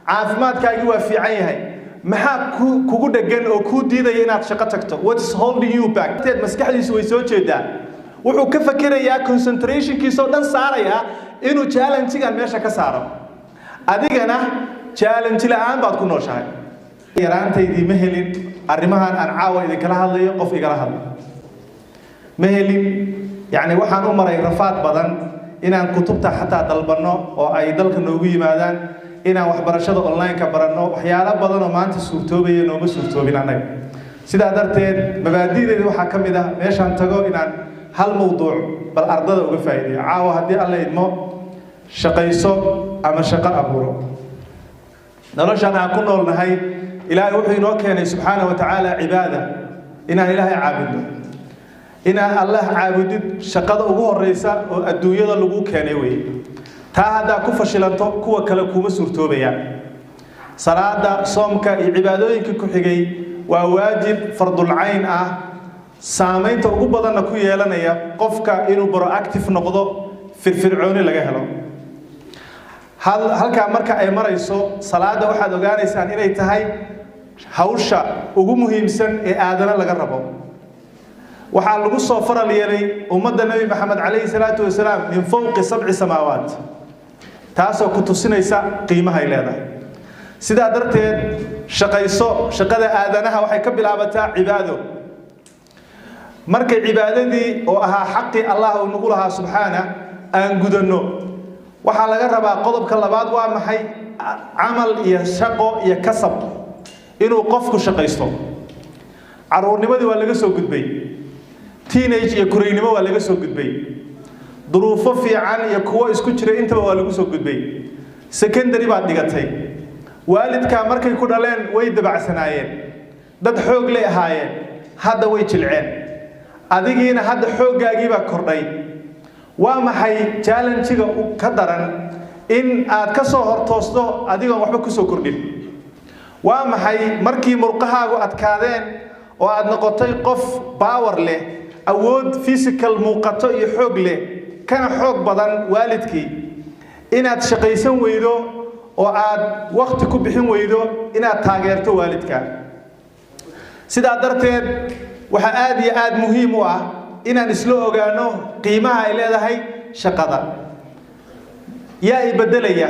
caafimaadkaagu waa fiican yahay maxaa kugu dhagan oo ku diidaya inaad shaqo tagto what is holding you back teed maskaxdiisu way soo jeedaa wuxuu ka fakirayaa concentrationkiisa oo dhan saaraya inuu challenge-gan meesha ka saaro adigana challenge la'aan baad ku nooshahay yaraantaydii ma helin arrimahan aan caawa idin kala hadlayo qof igala hadlo ma helin yani waxaan u maray rafaad badan inaan kutubta xataa dalbano oo ay dalka noogu yimaadaan inaan waxbarashada online ka baranno waxyaalo badan oo maanta suurtoobaya nooma suurtoobin anaga sidaa darteed mabaadi'deeda waxaa ka mid ah meeshaan tago inaan hal mawduuc bal ardada uga faa'iideeyo caawa haddii alla idmo shaqayso ama shaqo abuuro noloshaan aan ku noolnahay ilaahay wuxuu inoo keenay subxaanahu wa tacaala cibaada inaan ilaahay caabudno inaan allah caabudid shaqada ugu horeysa oo adduunyada lagu keenay weeye taa haddaa ku fashilanto kuwa kale kuma suurtoobayaan salaada soomka iyo cibaadooyinka ku xigay waa waajib fardul cayn ah saamaynta ugu badanna ku yeelanaya qofka inuu proactive noqdo firfircooni laga helo halkaa marka ay marayso salaada waxaad ogaanaysaan inay tahay hawsha ugu muhiimsan ee aadana laga rabo waxaa lagu soo faral yeelay ummadda nabi maxamed calayhi salaatu wasalaam min fawqi 7 samaawaat taasoo ku tusinaysa qiimaha ay leedahay sidaa darteed shaqayso shaqada aadanaha waxay ka bilaabataa cibaado markay cibaadadii oo ahaa xaqi allah uu nagu lahaa subxaana aan gudanno waxaa laga rabaa qodobka labaad waa maxay amal iyo shaqo iyo kasab inuu qofku shaqaysto caruurnimadii waa laga soo gudbay teenage iyo kureynimo waa laga soo gudbay duruufo fiican iyo kuwo isku jira intaba waa lagu soo gudbay secondary baad dhigatay waalidka markay ku dhaleen way dabacsanaayeen dad xoog leh ahaayeen hadda way jilceen adigiina hadda xooggaagii baa kordhay waa maxay challenge-ga ka daran in aad ka soo hortoosto adigoon waxba ku soo kordhin waa maxay markii murqahaagu adkaadeen oo aad noqotay qof power leh awood physical muuqato iyo xoog leh kana xoog badan waalidkii inaad shaqaysan weydo oo aad waqti ku bixin weydo inaad taageerto waalidka sidaa darteed waxa aad iyo aad muhiim u ah inaan isla ogaano qiimaha ay leedahay shaqada yaa i bedelaya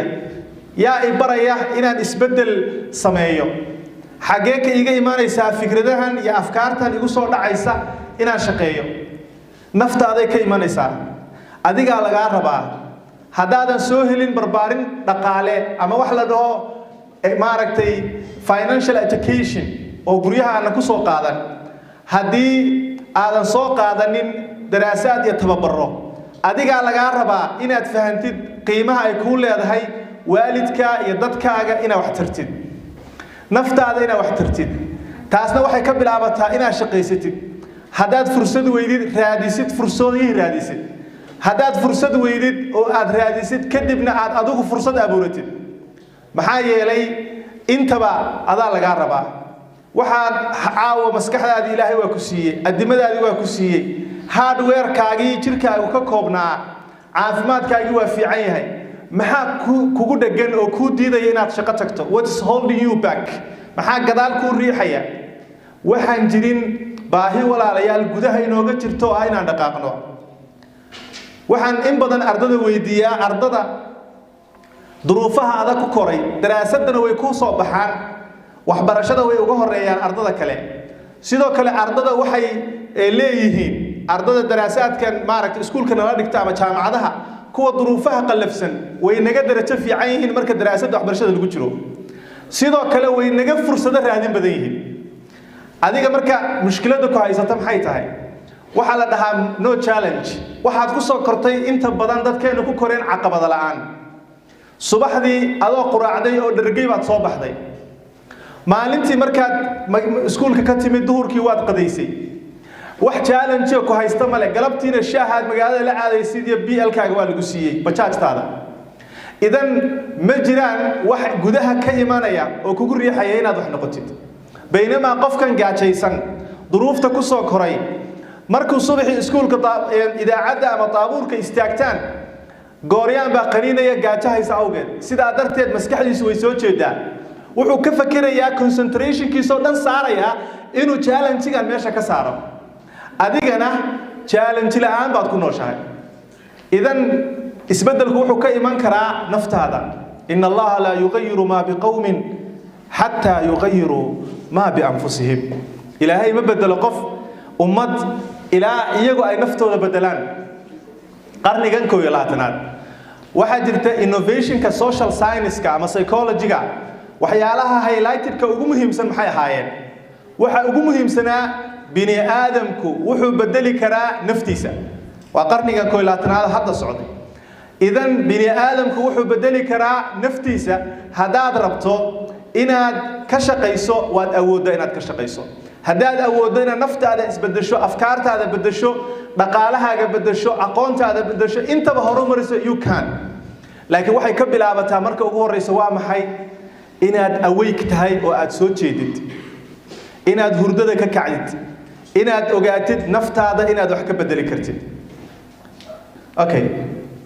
yaa i baraya inaan isbedel sameeyo xagee ka iga imaanaysaa fikradahan iyo afkaartan igu soo dhacaysa inaan shaqeeyo naftaaday ka imanaysaa adigaa lagaa rabaa haddaadan soo helin barbaarin dhaqaale ama wax la dhaho maaragtay financial education oo guryaha aanan ku soo qaadan haddii aadan soo qaadanin daraasaad iyo tababaro adigaa lagaa rabaa inaad fahantid qiimaha ay kuu leedahay waalidka iyo dadkaaga inaad wax tartid naftaada inaad wax tartid taasna waxay ka bilaabataa inaad shaqaysatid haddaad fursad weydid raadisid fursadihii raadisid haddaad fursad weydid oo aad raadisid kadibna aad adigu fursad abuuratid maxaa yeelay intaba adaa lagaa rabaa waxaad caawa maskaxdaadii ilaahay waa ku siiyey adimadaadii waa ku siiyey hardware-kaagii jirkaagu ka koobnaa caafimaadkaagii waa fiican yahay maxaa kugu dhagan oo ku diidaya inaad shaqo tagto what is holding you back maxaa gadaal kuu riixaya waxaan jirin baahi walaalayaal gudaha inooga jirto ah inaan dhaqaaqno waxaan in badan ardada weydiiyaa ardada duruufaha adag ku koray daraasadana way ku soo baxaan waxbarashada way uga horeeyaan ardada kale sidoo kale ardada waxay leeyihiin ardada daraasaadkan maaragtay iskuulka nala dhigta ama jaamacadaha kuwa duruufaha qallafsan way naga darajo fiican yihiin marka daraasadda waxbarashada lagu jiro sidoo kale way naga fursado raadin badan yihiin adiga marka mushkilada ku haysata maxay tahay waxa la dhahaa no challenge waxaad ku soo kortay inta badan dadkeenu ku koreen caqabada la'aan subaxdii adoo quraacday oo dhargay baad soo baxday maalintii markaad iskuulka ka timid duhurkii waad qadaysay wax challenge ku haysta male galabtiina shaahaad magaalada la aadaysid iyo BL-kaaga waa lagu siiyey bajaajtaada idan ma jiraan wax gudaha ka imanaya oo kugu riixaya inaad wax noqotid baynama qofkan gaajaysan duruufta ku soo koray markuu subaxii iskuulka idaacadda ama taabuurka istaagtaan gooryaan baa qaniinaya gaajahaysa awgeed sidaa darteed maskaxdiisu way soo jeedaa wuxuu ka fakirayaa concentrationkiisa oo dhan saaraya inuu challenge-gan meesha ka saaro adigana challenge la'aan baad ku nooshahay idan isbeddelku wuxuu ka iman karaa naftaada inna allaha la yughayyiru ma biqawmin hatta yughayyiru ma bi anfusihim ilaahay ma bedelo qof ummad ilaa iyagu ay naftooda bedelaan qarnigan 11aad waxa jirta innovationka social science-ka ama psychology-ga waxyaalaha highlighted-ka ugu muhiimsan maxay ahaayeen waxa ugu muhiimsanaa bini aadamku wuxuu bedeli karaa naftiisa waa qarniga 11aad hadda socday idan bini aadamku wuxuu bedeli karaa naftiisa hadaad rabto inaad ka shaqeyso waad awooddaa inaad ka shaqeyso hadaad awooddo inaad naftaada isbedesho afkaartaada bedesho dhaqaalahaaga bedesho aqoontaada bedesho intaba horumariso you can laakiin waxay ka bilaabataa marka ugu horeysa waa maxay inaad awake tahay oo aad soo jeedid inaad hurdada ka kacdid inaad ogaatid naftaada inaad wax ka bedeli kartid okay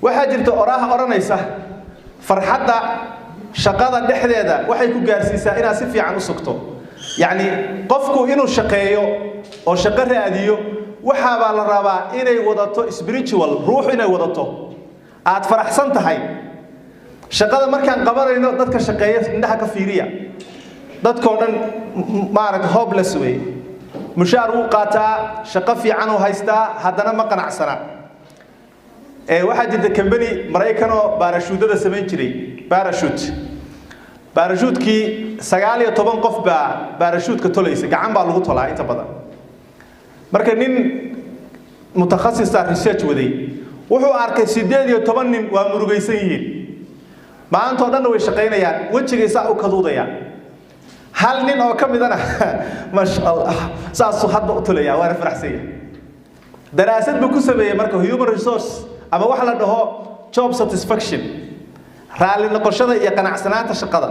waxa jirta oranaysa farxadda shaqada dhexdeeda waxay ku gaarsiisaa inaad si fiican u sugto yani qofku inuu shaqeeyo oo shaqo raadiyo waxa baa la rabaa inay wadato spiritual ruux inay wadato aad faraxsan tahay shaqada markaan qabanayno dadka shaqeeya indhaha ka fiiriya dadkoo dhan maarag hopeless way mushaar uu qaataa shaqo fiican uu haystaa haddana ma qanacsana waxa jirta company Mareykan oo baarashuudada sameyn jiray baarashuudkii 19 qof baa baarashuudka tolaysa gacan baa lagu tolaa inta badan marka nin mutakhasis research waday wuxuu arkay 18 nin waa murugaysan yihiin maanta oo dhan way shaqeynayaan wajigiisa u kaduudaya hal nin oo kamidana ma sha Allah saasu hadda u tolaya waa faraxsan daraasad buu ku sameeyay marka human resource ama wax la dhaho job satisfaction raali noqoshada iyo qanacsanaanta shaqada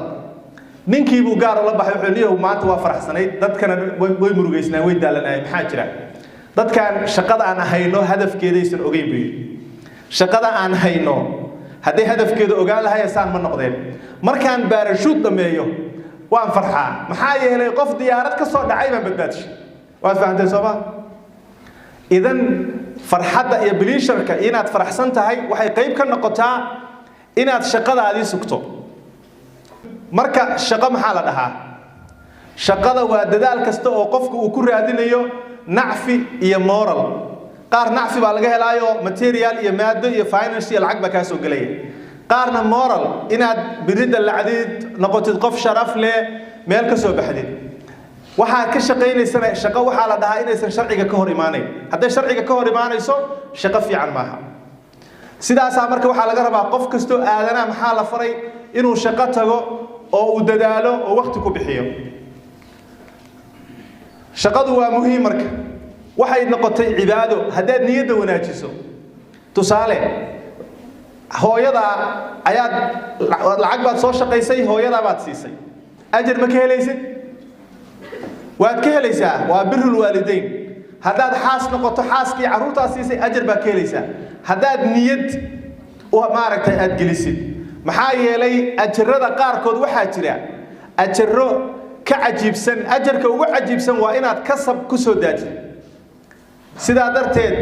ninkii buu gaar la baxay wuxuu leeyahay maanta waa faraxsanayd dadkana way murugaysnaa way daalanayeen maxaa jira dadkan shaqada aan hayno hadafkeedaysan ogeyn buu shaqada aan hayno haddii hadafkeedu ogaan lahaayeen ma noqdeen markaan baarashuud dhameeyo waan farxaa maxaa yeelay qof diyaarad ka soo dhacay baan badbaadishay waad fahanteen Soomaa idan farxadda iyo bilisharka inaad faraxsan tahay waxay qayb ka noqotaa inaad shaqadaadii sugto marka shaqo maxaa la dhahaa shaqada waa dadaal kasta oo qofku uu ku raadinayo nacfi iyo moral qaar nacfi baa laga helaayo material iyo maado iyo finance iyo lacag baa ka soo galaya qaarna moral inaad birida lacagid noqotid qof sharaf leh meel ka soo baxdid waxa ka shaqeynaysan shaqo waxa la dhahaa inaysan sharciga ka hor imaanay haday sharciga ka hor imaanayso shaqo fiican maaha sidaas marka waxa laga rabaa qof kasto aadana maxaa la faray inuu shaqo tago oo uu dadaalo oo waqti ku bixiyo shaqadu waa muhiim marka waxay noqotay cibaado hadaad niyada wanaajiso tusaale hooyada ayaad lacag baad soo shaqaysay hooyada baad siisay ajir ma ka helaysid waad ka helaysaa waa birrul waalidayn hadaad xaas noqoto xaaskii caruurtaas siisay ajir baa ka helaysaa hadaad niyad oo maaragtay aad gelisid maxaa yeelay ajirada qaarkood waxa jira ajiro ka cajiibsan ajarka ugu cajiibsan waa inaad kasab ku soo daajid sidaa darteed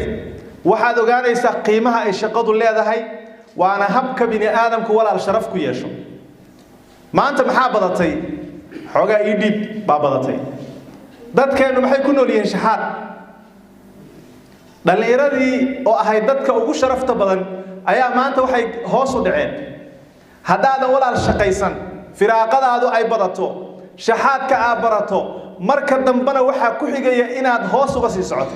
waxaad ogaanaysaa qiimaha ay shaqadu leedahay waana habka bini aadamku walaal sharaf ku yeesho maanta maxaa badatay xogaa idib baa badatay dadkeenu maxay ku nool yihiin shahaad dhalinyaradi oo ahay dadka ugu sharafta badan ayaa maanta waxay hoos u dhaceen hadaadan walaal shaqaysan firaaqadaadu ay badato shahaadka aad barato marka dambana waxa ku xigaya inaad hoos uga sii socoto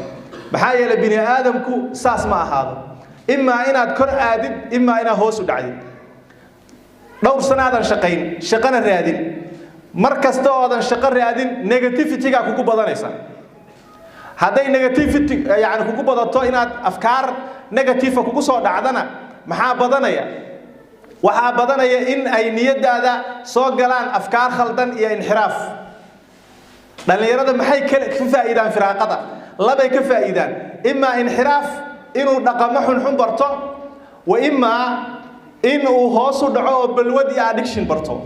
maxaa yeelay bini aadamku saas ma ahaado imma inaad kor aadid imma inaad hoos u dhacdid dhowr sanaadan shaqayn shaqana raadin markasta oodan shaqo raadin negativity-ga kugu badanaysa haday negativity yaani kugu badato inaad afkaar negative kugu soo dhacdana maxaa badanaya waxa badanaya in ay niyadaada soo galaan afkaar khaldan iyo inxiraaf dhalinyarada maxay ka faa'iidaan firaaqada labay ka faa'iidaan imma inxiraaf inuu dhaqamo xun barto وإما إنه هوسو دعوه بالودي addiction برتو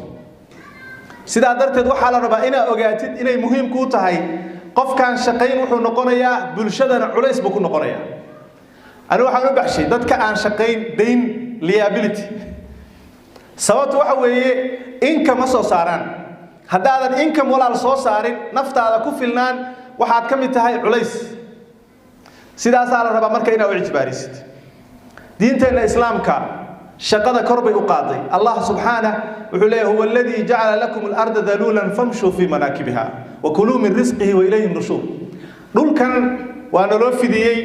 سيدا درتد waxaa la rabaa ina ogaatid inay muhiim ku tahay qofkan shaqeyn wuxuu noqonayaa bulshadana culays buu ku noqonayaa أنا waxaan u baxshay dadka aan shaqeyn dayn liability sababtu waxa weeye income ma soo saaraan haddaadan income walaal soo saarin naftaada ku filnaan waxaad ka mid tahay culays sidaas la rabaa marka inaad u ijbaarisid diinteena islaamka shaqada kor bay u qaaday Allah subhanahu wuxuu leeyahay huwa alladhi ja'ala lakum al-ardha dalulan famshu fi manakibiha wa kulu min rizqihi wa ilayhi an-nushur dhulkan waa naloo fidiyay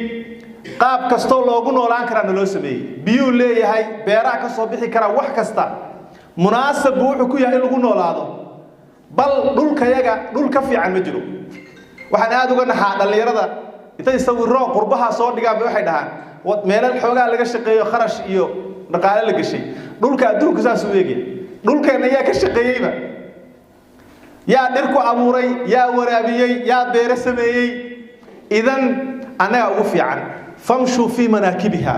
qaab kasto loogu noolaan kara naloo sameeyay biyo leeyahay beeraha ka soo bixi kara wax kasta munaasab wuxuu ku yahay in lagu noolaado bal dhulkayaga dhul ka fiican ma jiro waxaan aad uga naxaa dhalinyarada intay sawirro qurbaha soo dhigaan waxay dhahaan meelal xoogaa laga shaqeeyo kharash iyo dhaqaale la gashay dhulka adduunka saas u eegay dhulkeena ayaa ka shaqeeyayba yaa dhir ku abuuray yaa waraabiyay yaa beer sameeyay idan anaga ugu fiican famshu fi manakibiha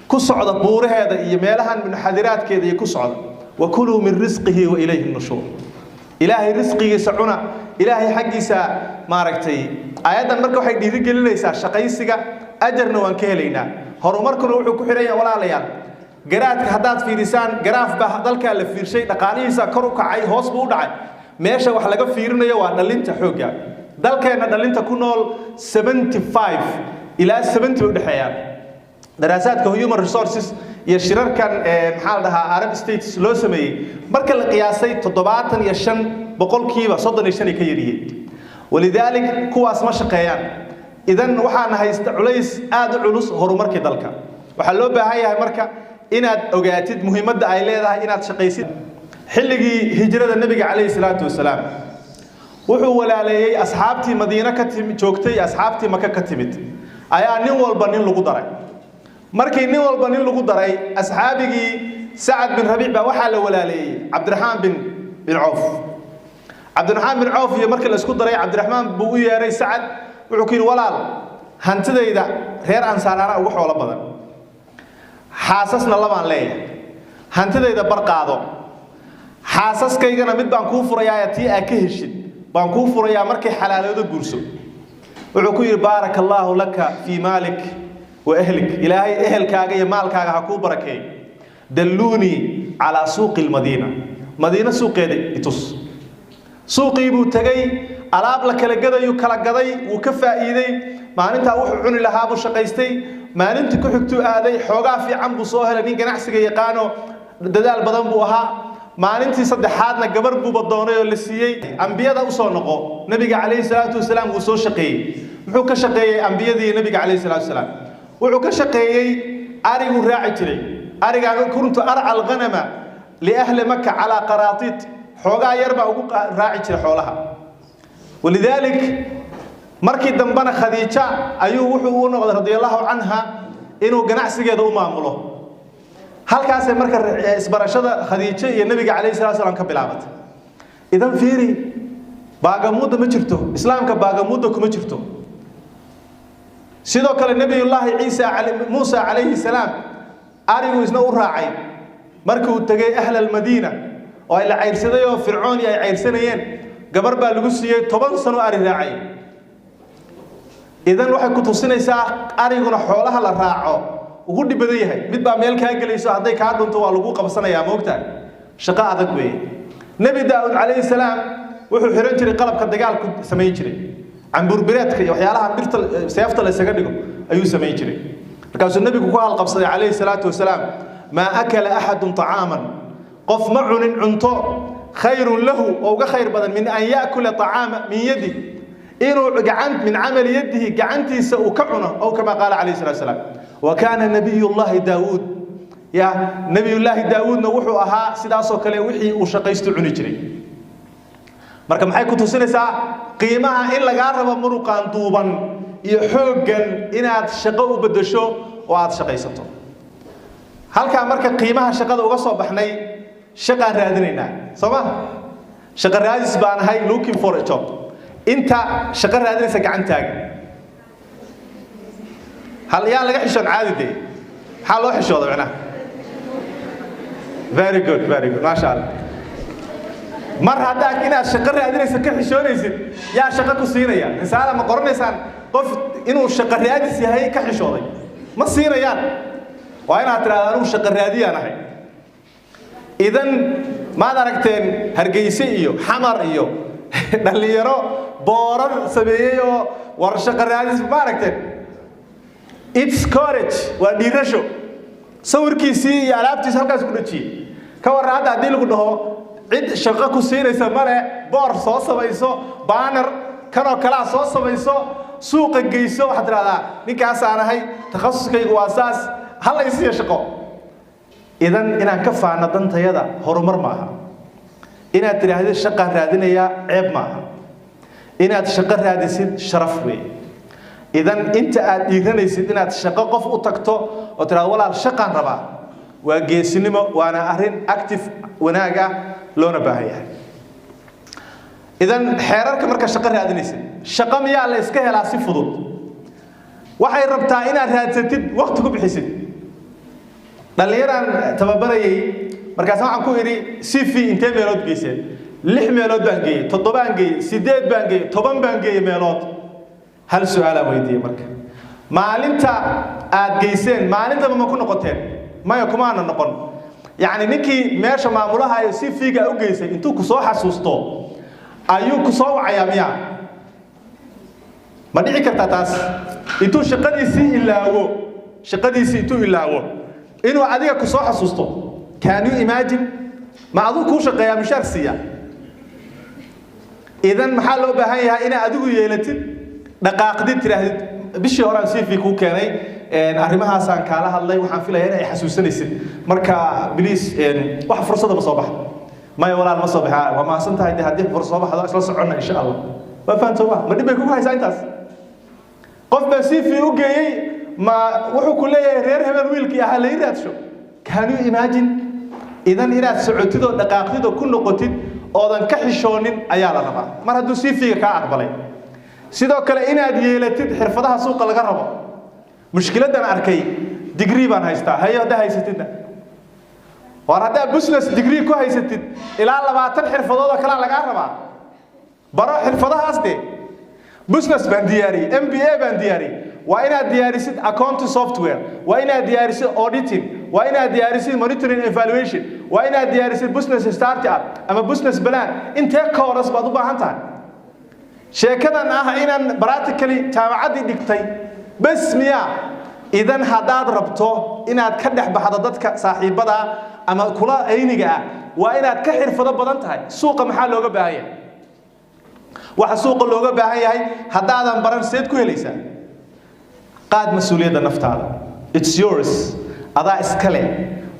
ku socda buuraheeda iyo meelahan munxadiraadkeeda iyo ku socda wa kulu min rizqihi wa ilayhi an-nushur ilaahay rizqigiisa cuna ilaahay xaqiisa maaragtay aayadan marka waxay dhiiri gelinaysaa shaqaysiga ajarna waan ka helaynaa horumarkuna wuxuu ku xiran yahay walaalayaal garaadka hadaad fiirisaan garaaf ba dalka la fiirshay dhaqaalihiisa kor u kacay hoos buu u dhacay meesha wax laga fiirinayo waa dhalinta xooga dalkeena dhalinta ku nool 75 ilaa 70 u dhaxeeyaan daraasaadka human resources iyo shirarkan maxaa la dhahaa Arab States loo sameeyay marka la qiyaasay 75 boqolkiiba 35 ka yariyay walidaalك kuwaas ma shaqeeyaan idan waxaan haysta culays aad u culus horumarka dalka waxa loo baahan yahay marka inaad ogaatid muhiimadda ay leedahay inaad shaqaysid xilligii hijrada nabiga kaleey salaatu wasalaam wuxuu walaaleeyay asxaabtii madiina ka timid joogtay asxaabtii maka ka timid ayaa nin walba nin lagu daray markii nin walba nin lagu daray asxaabigii Sa'ad bin Rabi' ba waxa la walaaleeyay Abdurrahman bin Auf Abdurrahman bin Auf iyo markii la isku daray Abdurrahman buu u yeeray Sa'ad wuxuu ku yiri walaal hantidayda reer ansaarana ugu xoolo badan xaasasna labaan leeyahay hantidayda barqaado xaasaskaygana mid baan ku furayaa tii aad ka heshid baan ku furayaa markay xalaaloodo guurso wuxuu ku yiri barakallahu laka fi malik wa ahlik ilaahay ehelkaaga iyo maalkaaga ha ku barakeey dalluni ala suuqil madina suuqeeda itus suuqii buu tagay alaab la kala gadayo kala gaday uu ka faa'iiday maalinta wuxuu cuni lahaa buu shaqaystay maalintii ku xigtuu aaday xoogaa fiican buu soo helay nin ganacsiga yaqaano dadaal badan buu ahaa maalintii saddexaadna gabar buu doonay oo la siiyay ambiyada u soo noqo nabiga kaleey salaatu wasalaam uu soo shaqeeyay wuxuu ka shaqeeyay ambiyadii nabiga kaleey salaatu wasalaam wuxuu ka shaqeeyay arigu raaci jiray ariga kuntu ar'al ghanama li ahli makkah ala qaratit xoogaa yarba ugu raaci jiray xoolaha walidaalك markii dambana Khadiija ayuu wuxuu u noqday radiyallahu anha inuu ganacsigeeda u maamulo halkaas ay marka isbarashada Khadiija iyo nabiga kaleey salaatu wasalaam ka bilaabatay idan fiiri baagamuuda ma jirto islaamka baagamuuda kuma jirto sidoo kale nabiyullaahi Muusa alayhi salaam arigu isna u raacay markii uu tagay ahlal Madiina oo ay la ceyrsaday oo Fircoon ay ceyrsanayeen gabar baa lagu siiyay 10 sano ari raacay idan waxay ku tusinaysaa ariguna xoolaha la raaco ugu dhibadan yahay mid baa meel ka galayso haday ka dhunto waa lagu qabsanayaa moogtaa shaqo adag weey nabi daawud alayhi salaam wuxuu xiran jiray qalabka dagaalku sameeyay jiray ambur bireedka iyo waxyaalaha birta seefta la isaga dhigo ayuu sameeyay jiray markaasuu nabigu ku hal qabsaday alayhi salaatu wasalaam ma akala ahadun ta'aman qof ma cunin cunto khayrun lahu oo uga khayr badan min an yaakula ta'ama min yadi inuu gacan min amal yadihi gacantiisa uu ka cuno oo kama qaal alayhi salaatu wasalaam wa kana nabiyullaahi daawud ya nabiyullaahi daawudna wuxuu ahaa sidaas oo kale wixii uu shaqaysto cuni jiray marka maxay ku tusinaysaa qiimaha in laga rabo muruqan duuban iyo xoogan inaad shaqo u bedesho oo aad shaqaysato halka marka qiimaha shaqada uga soo baxnay shaqaan raadinayna Soma shaqa raadis baan ahay looking for a job inta shaqa raadinaysa gacantaaga hal yaa laga xishoon caadi حلو حشود معنا very good ما شاء الله مر هذاك إن الشقة رادين يسكر حشون يصير يا شقة كسيرة إنسان ما قرن إنسان قف إنه الشقة رادين سهي كحشودي ما سيرة وأنا ترى أنا الشقة رادين أنا هاي إذن ما دركتين هرجيسي إيو حمر إيو اللي يرى بورر سبيعيو ورشقة رادين ما دركتين it's courage وديرشو صور كيسي يا لابتي سالك سكوتشي كور هذا عديل كده عد شقة كسيرة يسمونه بور صوص بيسو بانر كانوا كلا صوص بيسو سوق الجيسو حتى هذا نكاس أنا هاي تخصص كي واساس هلا يصير شقة إذن إن كفى عن ضنت يدا هرمر معها إن تري هذه الشقة هذه هي عيب معها إن الشقة هذه سيد شرف وي إذن أنت إذن يصير إن الشقة قف وتكتو وترى ولا الشقة ربع وجيسينما وأنا أهرين أكتف وناجا لون باهية إذن حيرك مركز الشقة هذه نسي الشقة مياه على إسكاه لا سيفضل وحي ربطها إن هذا ستد وقتك بحسد دليران تببري مركز عم كويري سيفي أنت ميلود جيسي لح ميلود بانجي تطبان جي سيدات بانجي طبان بانجي ميلود هل سؤال ويدي مركز maalinta aad geyseen maalinta ma ku noqoteen ma kumaana noqon yaani ninkii meesha maamulaha ay si fiiga u geysay intuu ku soo xasuusto ayuu ku soo wacaya miya ma dhici kartaa taas intuu shaqadiisii intuu ilaawo inuu adiga ku soo xasuusto can you imagine ma aduu ku shaqeeyaa mushaar siiya idan maxaa loo baahan yahay in adigu yeelatid dhaqaaqdid tiraahid bishii hore si fi ku keenay arrimahaas aan kala hadlay waxaan filayaa in ay xasuusanaysid marka please wax fursad ma soo baxdo ma walaal ma soo baxaa waa ma santahay hadii fursad soo baxdo isla soconna insha Allah ma fahanto ma dib ay ku haysaa intaas qof baa si fi u geeyay ma wuxuu ku leeyahay reer hebel wiilkii ah la yiraadsho can you imagine idan inaad socotid oo dhaqaaqdid oo ku noqotid oodan ka xishoonin ayaa la rabaa mar hadduu si fiiga ka aqbalay sidoo kale inaad yeelatid xirfadaha suuqa laga rabo mushkiladan arkay degree baan haystaa hay'adda haysatidna war hadda business degree ku haysatid ilaa 20 xirfadood kala laga rabaa baro xirfadahaas de business baan diyaari MBA baan diyaari waa inaad diyaarisid accounting software waa inaad diyaarisid auditing waa inaad diyaarisid monitoring evaluation waa inaad diyaarisid business startup ama business plan intee course baad u baahan tahay sheekadan inaan practically jaamacadii dhigtay bas miya idan hadaad rabto inaad ka dhex baxdo dadka saaxiibada ama kula ayniga waa inaad ka xirfado badan tahay suuqa maxaa looga baahan yahay waxa suuqa looga baahan yahay hadaadan baran seed ku helaysaa qaad mas'uuliyadda naftaada it's yours adaa iskale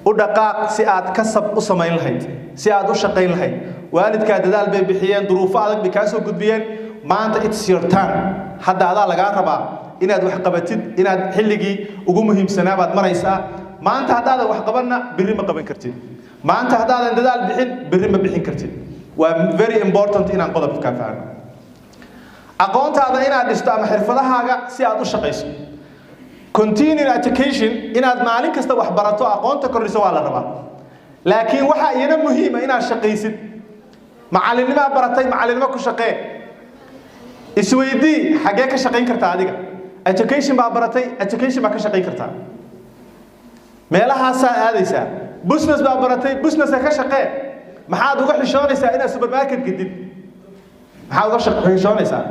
u dhaqaaq si aad kasab u samayn lahayd si aad u shaqayn lahayd waalidka dadaal bay bixiyeen duruufo adag bay ka soo gudbiyeen maanta it's your turn hadda adaa laga rabaa inaad wax qabatid inaad xilligii ugu muhiimsanaa baad maraysaa maanta haddaad wax qabanna birri ma qaban kartid maanta haddaadan dadaal bixin birri ma bixin kartid waa very important inaan qodobka ka fahanno aqoontaada inaad dhisto ama xirfadahaaga si aad u shaqayso continuing education inaad maalin kasta wax barato aqoonta kordhiso waa la rabaa laakiin waxa iyana muhiim ah inaad shaqaysid macallinimo baratay macallinimo ku shaqee isweydii xagee ka shaqayn kartaa adiga education baa baratay education baa ka shaqayn kartaa meelahaas aadaysaa business baa baratay business ka shaqee maxaad uga xishoonaysaa inaad supermarket gidid maxaad uga xishoonaysaa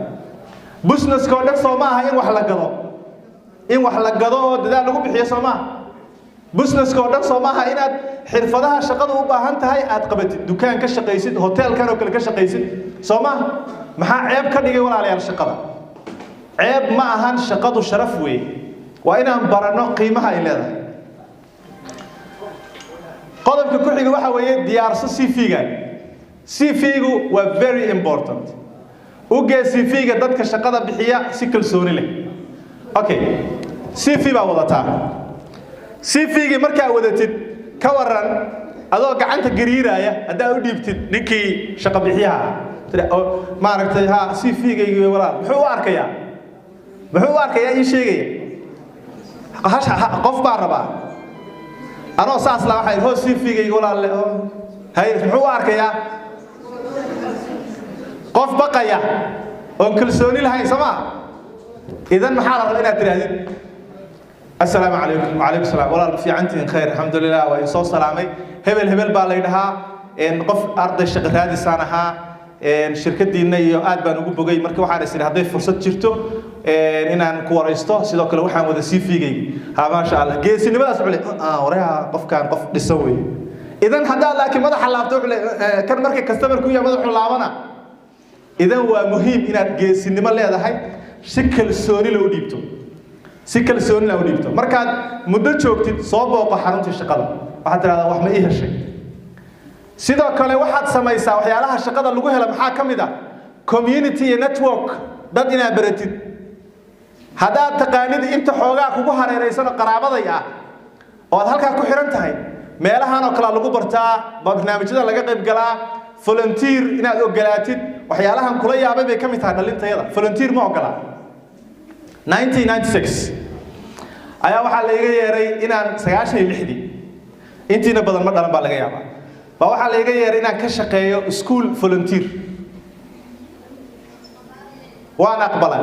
business ka dhan soo maaha in wax la gado oo dadaal lagu bixiyo soo maaha business ka dhan soo maaha inaad xirfadaha shaqada u baahan tahay aad qabatid dukaan ka shaqaysid hotel kan oo kale ka shaqaysid soo maaha maxaa ceeb ka dhigay walaalayaal shaqada ceeb ma ahan shaqadu sharaf weey waa inaan barano qiimaha ay leedahay qodobka ku xiga waxa weeye diyaarso CV-ga CV-gu waa very important u gee CV-ga dadka shaqada bixiya si kalsooni leh okay CV baa wadataa CV-ga markaa wadatid ka waran adoo gacanta gariiraya hadaa u dhiibtid ninkii shaqo bixiyaha ma aragtay ha CV-gayga walaal muxuu arkayaa ii sheegaya qof baa rabaa أنا أساس لا واحد هو سيفي يقول الله هاي هو أركيا قف بقيا وكل سوني لهاي سما إذا محل ربنا تريد السلام عليكم وعليكم السلام والله في عندي خير الحمد لله ويصوص سلامي هبل باليدها إن قف أرض الشغل هذه سنها إن شركة دينا يقعد بنقول بقي مركب واحد يصير هذا فرصة جرته إن أنا كواريسته سيدا كل واحد مود سيفي جي ها ما شاء الله جي سينما أسمع لي وريها قف كان قف يسوي إذا هذا لكن ماذا حلابته كان مركب كاستمر كويا ماذا حلابنا إذا هو مهم إن جي سينما اللي هذا هاي شكل سوني لو ديبته سكل سوني لو ديبته مركب مدة شوكتي صوبه وقحرمت الشقة وحتى هذا واحد ما إيه هالشيء sidoo kale waxaad samaysaa waxyaalaha shaqada lagu helo maxaa kamid ah community network dad inaad baratid hadaad taqaanid inta xoogaa kugu hareeraysan qaraabaday ah oo halka ku xiran tahay meelahan oo kala lagu bartaa barnaamijyada laga qayb galaa volunteer inaad ogolaatid waxyaalahan kula yaabay bay kamid tahay dhalintayada volunteer ma ogola 1996 ayaa waxa la iga yeeray inaan 96 intiina badan ma dhalan baa laga yaabaa waxaa la iga yeeray inaan ka shaqeeyo school volunteer waan aqbalay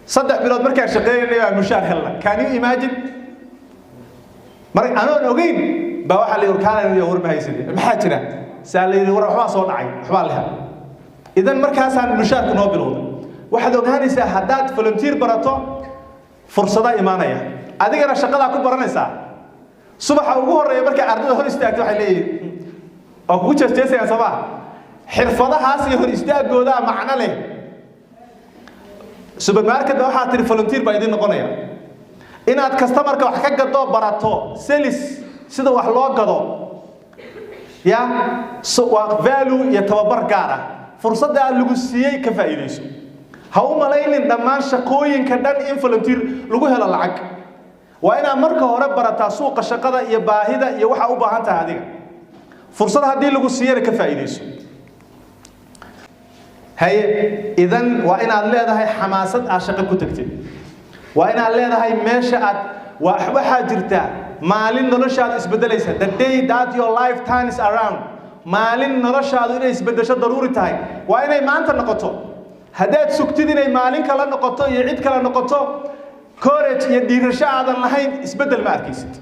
3 bilood markaan shaqeeynay waa mushaar helna can you imagine aan ogeyn baa waxa la yiraahdaa war ma haysidin maxaa jira saalay war waxba soo dhacay waxba la idan markaasaan mushaarka noo bilowday waxaad ogaanaysaa haddaad volunteer barato fursada imaanaya adigana shaqada ku baranaysaa subaxa ugu horeeya marka ardayda hor istaagto waxay leeyihiin oo ku jeesjeesayaan sabaa xirfadahaas iyo hor istaagooda macna leh supermarket waxa tiri volunteer baa idin noqonaya inaad customerka wax ka gado barato sales sida wax loo gado ya waa value iyo tababar gaar ah fursada lagu siiyay ka faa'iideyso ha u malaynin dhammaan shaqooyinka dhan in volunteer lagu helo lacag waa ina marka hore barataa suuqa shaqada iyo baahida iyo waxa u baahan tahay adiga fursad hadii lagu siiyay ka faa'iideyso hay idan waa inaad leedahay xamaasad aad shaqo ku tagtid waa inaad leedahay meesha aad waxa jirta maalin noloshaada isbedelaysa the day that your life turns around maalin noloshaadu inay isbedesho daruuri tahay waa inay maanta noqoto hadaad sugtid inay maalin kala noqoto iyo cid kala noqoto courage iyo dhiirasho aadan lahayn isbedel ma arkaysid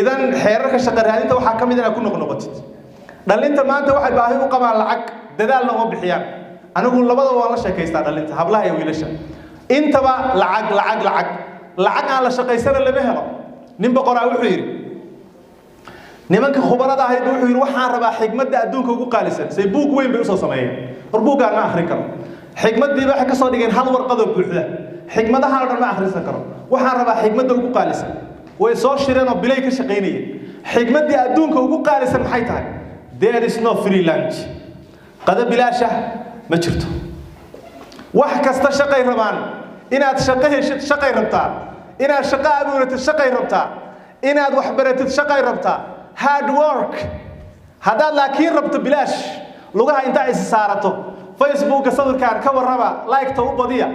idan xeerarka shaqo raadinta waxa kamid ah ku noqnoqotid dhalinta maanta waxay baahi u qabaan lacag dadaalna oo bixiyaan anigu labada waan la sheekaystaa dhalinta hablaha iyo wiilasha intaba lacag aan la shaqaysana lama helo nin boqoraa wuxuu yiri nimanka khubarada ahayd wuxuu yiri waxaan rabaa xigmadda adduunka ugu qaalisan say buug weyn bay u soo sameeyeen buugaan ma akhrin karo xigmadii waxa ka soo dhigeen hal warqad oo buuxda xigmadaha dhan ma akhrisan karo waxaan rabaa xigmadda ugu qaalisan way soo shireen oo bilay ka shaqeynayeen xigmadii adduunka ugu qaalisan maxay tahay there is no free lunch qada bilaasha ma jirto wax kasta shaqay rabaan inaad shaqo heshid shaqay rabtaa inaad shaqo abuuratid shaqay rabtaa inaad wax baratid shaqay rabtaa hard work hadaad laakiin rabto bilaash lugaha inta is saarato Facebook sawirkaan ka warraba like ta u badiya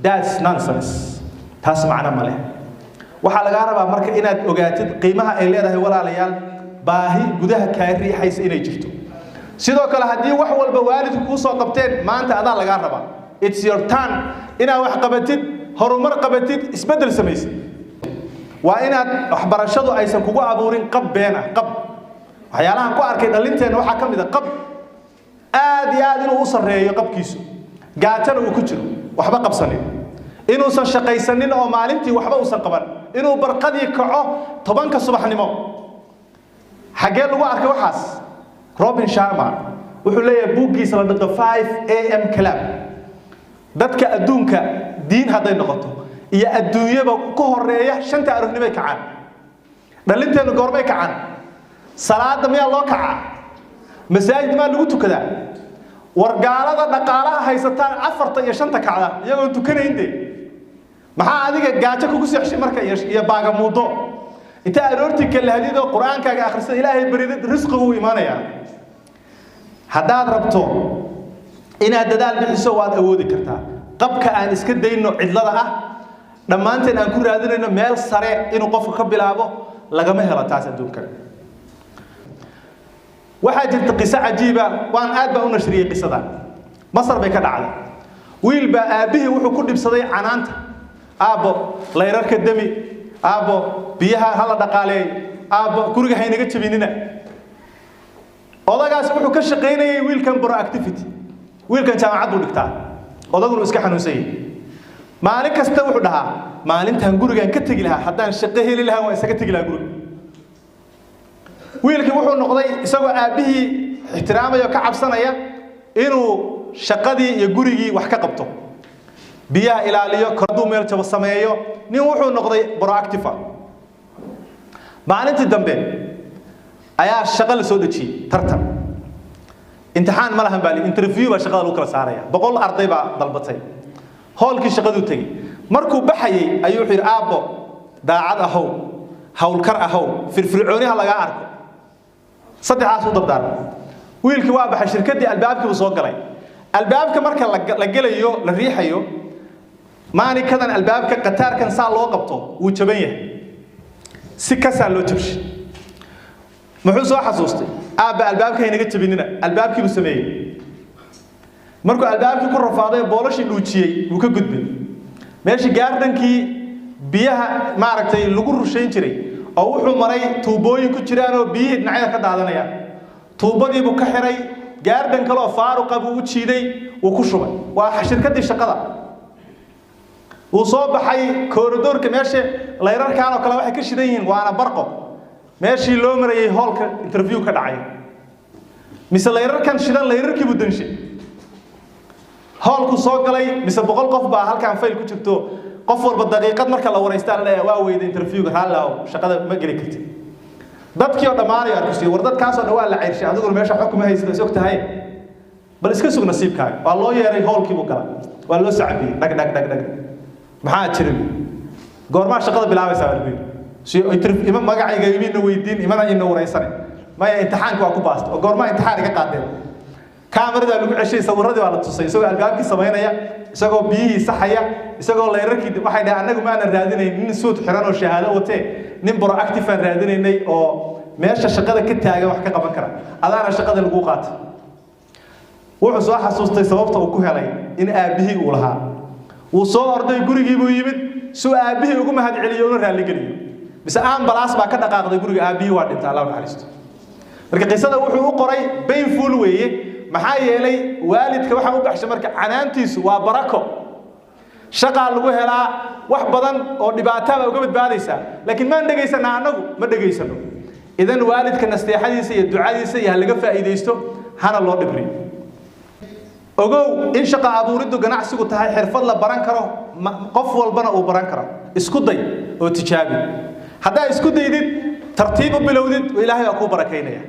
that's nonsense taas macna ma leh waxa laga rabaa marka inaad ogaatid qiimaha ay leedahay walaalayaal baahi gudaha ka riixaysa inay jirto sidoo kale hadii wax walba waalidku ku soo qabteen maanta adaa laga rabaa it's your turn inaad wax qabatid horumar qabatid isbedel samaysid waa inaad waxbarashadu aysan kugu abuurin qab beena qab waxyaalahan ku arkay dhalinteena waxa kamid ah qab aad iyo aad inuu u sareeyo qabkiisu gaatana uu ku jiro waxba qabsanin inuu san shaqaysanin oo maalintii waxba uu san qaban inuu barqadii kaco 10ka subaxnimo xagee lagu arkay waxaas Robin Sharma wuxuu leeyahay buugiisa la dhaqo 5 am club dadka adduunka diin haday noqoto iyo adduunyada ku horeeya 5 aroornimo kacaan dhalinteena goormay kacaan salaada miyaa loo kacaa masaajid ma lagu tukadaa wargaalada dhaqaalaha haysataan 4 iyo 5 kacda iyagoo tukanaynday maxaa adiga gaajo kugu sixshay marka iyo baaga muudo inta aroortii kale hadiido quraankaaga akhriso ilaahay baridid risqigu u iimaanaya hadaad rabto inaad dadaal bixiso waad awoodi kartaa qabka aan iska dayno cidlada ah dhammaanteen aan ku raadinayno meel sare inuu qofku ka bilaabo lagama helo taas adduunka waxaa jirta qiso cajiiba waan aad baa u nashriyay qisada Masar bay ka dhacday wiil baa aabihii wuxuu ku dhibsaday canaanta aabo layrarka dami aabo biyaha hala dhaqaaleey aabo guriga haynaga jabinina odagaas wuxuu ka shaqeynayay wiilkan proactivity wiilkan jaamacad buu dhigtaa odaguna iska xanuunsan maalin kasta wuxuu dhahaa maalintan gurigan ka tagi lahaa haddaan shaqo heli lahaa waan isaga tagi lahaa guriga wiilkii wuxuu noqday isagoo aabihii ixtiraamayo ka cabsanaya inuu shaqadii iyo gurigii wax ka qabto biyaha ilaaliyo korduu meel jabo sameeyo nin wuxuu noqday proactive maalintii dambe ayaa shaqo la soo dajiyay tartan imtixaan ma lahan baali interview ba shaqada lagu kala saaraya 100 arday baa dalbatay hawlkii shaqadu tagay markuu baxayay ayuu xir aabo daacad ahow hawlkar ahow firfircooniha laga arko saddexaas u dabdar wiilkii waa baxay shirkadii albaabkii soo galay albaabka marka la galayo la riixayo maani kadan albaabka qataarkan saa loo qabto uu jaban yahay si ka saa loo jabshay muxuu soo xasuustay aaba albaabka inaga jabinina albaabkii uu sameeyay markuu albaabkii ku rafaaday boolashii dhuujiyay uu ka gudbay meeshii gaardankii biyaha maaragtay lagu rushayn jiray oo wuxuu maray tuubooyin ku jiraan oo biyihii dhinacyada ka daadanaya tuubadii buu ka xiray gaardan kale oo faaruq ah buu u jiiday uu ku shubay waa shirkadii shaqada uu soo baxay kooridoorka meesha layrarkaan oo kale waxay ka shidan yihiin waana barqo meeshii loo marayay hawlka interview ka dhacay mise layrarkan shidan layrarkii buu danshay hawlku soo galay mise 100 qof baa halkaan fayl ku jirto qof walba daqiiqad marka la wareystaan la waa weyda interviewga halaw shaqada ma gali kartid dadkii oo dhamaanay arkay war dadkaas oo dhawaa la ciirshay adigu meesha xukuma haysta isoo tahay bal iska sug nasiibkaaga waa loo yeeray hawlkii buu galay waa loo sacbiyay dhag maxaa jiray goorma shaqada bilaabaysaa walbiin si interview magacayga iminna weydiin imana inna wareysanay ma imtixaanku waa ku baasto oo goorma imtixaan iga qaadeen kaamirada lagu ceshay sawirradii waa la tusay isagoo albaabkii sameynaya isagoo biyihii saxaya isagoo layrarkii waxay dhahay anagu ma aan raadinayn nin suud xiran oo shahaado watee nin proactive aan raadinaynay oo meesha shaqada ka taagan wax ka qaban kara adaana shaqada lagu qaato wuxuu soo xasuustay sababta uu ku helay in aabihii uu lahaa uu soo orday gurigii buu yimid soo aabihii ugu mahad celiyo oo raali geliyo bas ambalaas baa ka dhaqaaqday guriga aabihii waa dhintay Allah naxariisto marka qisada wuxuu u qoray painful weeye maxaa yeelay waalidka waxa uu baxshay marka canaantiisu waa barako shaqa lagu helaa wax badan oo dhibaato ah uga badbaadaysa laakiin ma dhageysana anagu ma dhageysano idan waalidka nasteexadiisa iyo ducadiisa iyo laga faa'iideysto hana loo dhibri ogow in shaqa abuuridu ganacsigu tahay xirfad la baran karo qof walbana uu baran karo isku day oo tijaabi hadaa isku daydid tartiib u bilowdid ilaahay ku barakeynaya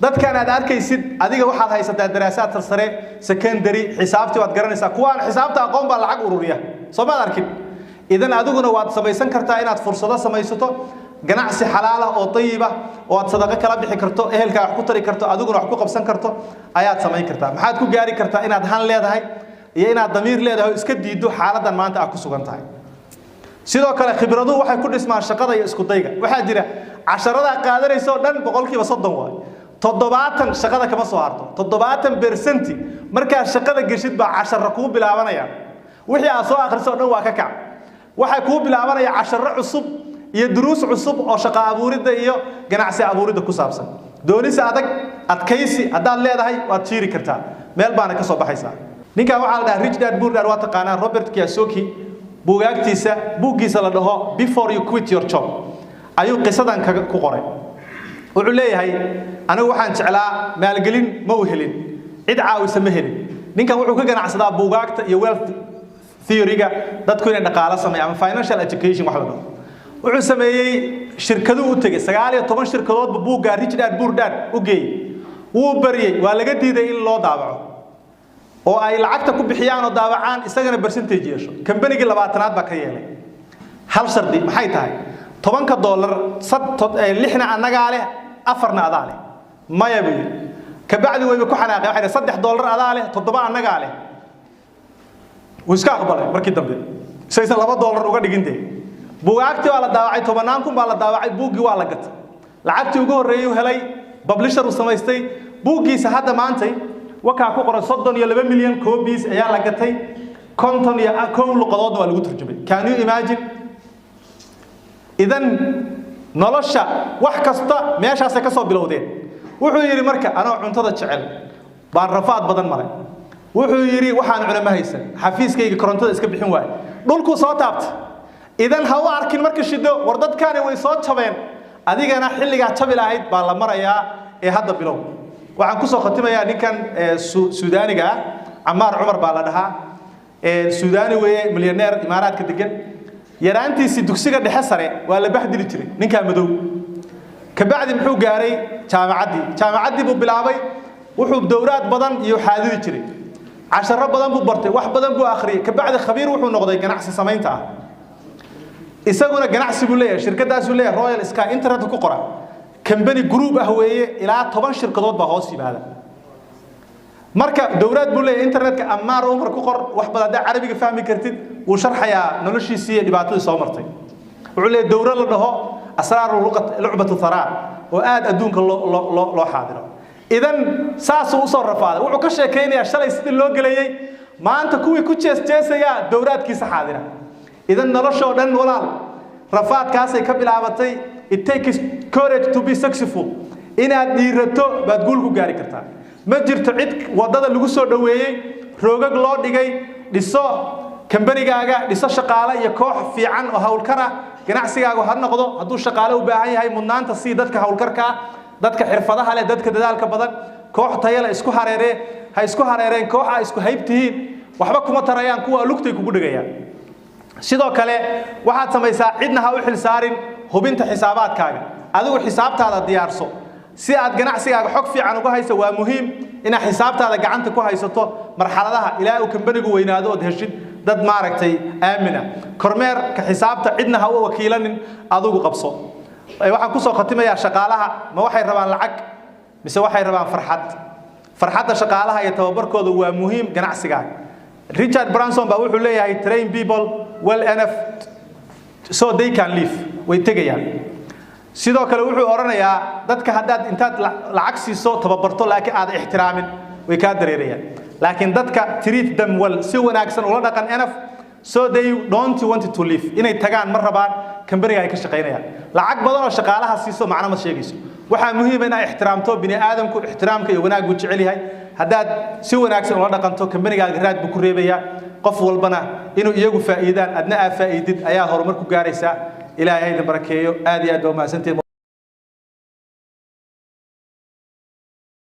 dadkan aad arkaysid adiga waxaad haysataa daraasaad sare secondary xisaabtii waad garanaysaa kuwaan xisaabta aqoon baa lacag ururiya soo ma arkin idan adiguna waad samaysan kartaa inaad fursado samaysato ganacsi xalaal ah oo tayiba oo aad sadaqa kala bixi karto ehelka wax ku tari karto adiguna wax ku qabsan karto ayaad samayn kartaa maxaad ku gaari kartaa inaad han leedahay iyo inaad damiir leedahay iska diido xaaladan maanta aad ku sugan tahay sidoo kale khibradu waxay ku dhismaan shaqada iyo isku dayga waxa jira 10 qaadanayso dhan 30% waay 70 shaqada kama soo harto 70% marka shaqada gashid baa 10 ku bilaabanaya wixii aad soo akhriso dhan waa ka kac waxa ku bilaabanaya 10 cusub iyo duruus cusub oo shaqo abuurida iyo ganacsi abuurida ku saabsan doonisa adag adkaysi hadaad leedahay waad jiiri kartaa meel baana ka soo baxaysaa ninka waxa la dhahaa Rich Dad Poor Dad waa taqaanaa Robert Kiyosaki buugiisa la dhaho Before You Quit Your Job ayuu qisadan ku qoray wuxuu leeyahay anigu waxaan jeclaa maalgelin ma u helin cid caawisa ma helin ninkan wuxuu ka ganacsadaa buugaagta iyo wealth theory-ga dadku inay dhaqaale sameeyaan financial education wax la dhaho wuxuu sameeyay shirkadu u tagay 19 shirkadood buugga Rich Dad Poor Dad u geeyay wuu bariyay waa laga diiday in loo daabaco oo ay lacagta ku bixiyaan oo daabacaan isagana percentage yeesho company-ga 20aad baa ka yeelay hal shardi maxay tahay $10 6 anaga leh 4 adaa leh maya buu ka bacdi way ku xanaaqay waxay $3 adaa leh 7 anaga leh wiska aqbalay markii dambe saysan $2 uga dhigintay buugaagtii waa la daawacay 10 kun baa la daawacay buuggii waa la gatay lacagtii ugu horeeyay helay publisher uu samaystay buuggiisa hadda maantay waxa ku qoran 32 milyan copies ayaa la gatay konton iyo kow luqadood waa lagu turjumay can you imagine idan nolosha wax kasta meeshaas ka soo bilowdeen wuxuu yiri marka anoo cuntada jecel baan rafaad badan maray wuxuu yiri waxaan cunama haysan xafiiskayga korontada iska bixin waay dhulku soo taabtay idan ha u arkin marka shido war dadkaani way soo jabeen adigana xilliga jabi lahayd baa la marayaa ee hadda bilow waxaan ku soo khatimayaa ninkan Suudaaniga Ammar Umar baa la dhahaa Suudaani weeye milyaneer imaaraadka degan yaraantiisi dugsiga dhexe sare waa la baxdili jiray ninka madow ka bacdi muxuu gaaray jaamacadii buu bilaabay wuxuu dowraad badan iyo xaadiri jiray عشرة بدن ببرتي واحد بدن بآخري كبعد خبير وحنا نقضي جناح سمينته يسوون جناح سبولية شركة سبولية رويال سكاي إنترنت كقرة كمبني جروب هوية إلى 8 شركات بهوسي بهذا مركب دورات بولية إنترنت كأمار عمر كقر واحد بدن عربي فهمي كرتين وشرح يا نلشي سي اللي بعتوه صامرتين وعليه الدورة اللي هو أسرار لعبة الثراء وآد أدونك الله حاضره إذن ساس وصل رفاض وعكش كيني أشتري ست اللوج ليه ما أنت كوي كوتشيس جالسة دورات كيس حاضرة إذن نرشوا دن ولا رفاض كاسة كبل عبتي it takes courage to be successful إن أديرته بتقول كجاري كرتان ما جرت عد وضد اللي قصوا دويه روجك الله دقي لسه كمبني جاجا لسه شقالة يكوح في عن وهول كرة كنعسي جاجو هالنقضة هدو شقالة وباعي هاي منان تصيدت كهول كركا dadka xirfadaha leh dadka dadaalka badan koox tayada isku hareereen kooxa isku haybtihiin waxba kuma tarayaan kuwa lugtay kugu dhigayaan sidoo kale waxaad samaysaa cidna ha u xil saarin hubinta xisaabaadkaaga adigu xisaabtaada diyaarso si aad ganacsigaaga xog fiican uga hayso waa muhiim in xisaabtaada gacanta ku haysato marxaladaha ilaa uu kambanigu weynaado oo heshid dad maaragtay aamina kormeer ka xisaabta cidna ha u wakiilanin adigu qabso waxaan ku soo khatimayaa shaqaalaha ma waxay rabaan lacag mise waxay rabaan farxadda shaqaalaha iyo tababarkooda waa muhiim ganacsigaaga Richard Branson baa wuxuu leeyahay train people well enough so they can live way tagayaan sidoo kale wuxuu oranayaa dadka haddaad intaad lacag siiso tababarto laakiin aad ixtiraamin way ka dareerayaan laakiin dadka treat them well si wanaagsan ula dhaqan enough so they don't want to live inay tagaan mar rabaan kambaniga ay ka shaqeynayaan lacag badan oo shaqaalaha siiso macna ma sheegayso waxa muhiim ah in ay ixtiraamto bini aadamku ixtiraamka iyo wanaag uu jecel yahay haddaad si wanaagsan ula dhaqanto kambaniga raad buu ku reebaya qof walbana inuu iyagu faa'iidaan adna faa'iidid ayaa horumar ku gaaraysa ilaahay idin barakeeyo aad iyo aad baa mahadsantiin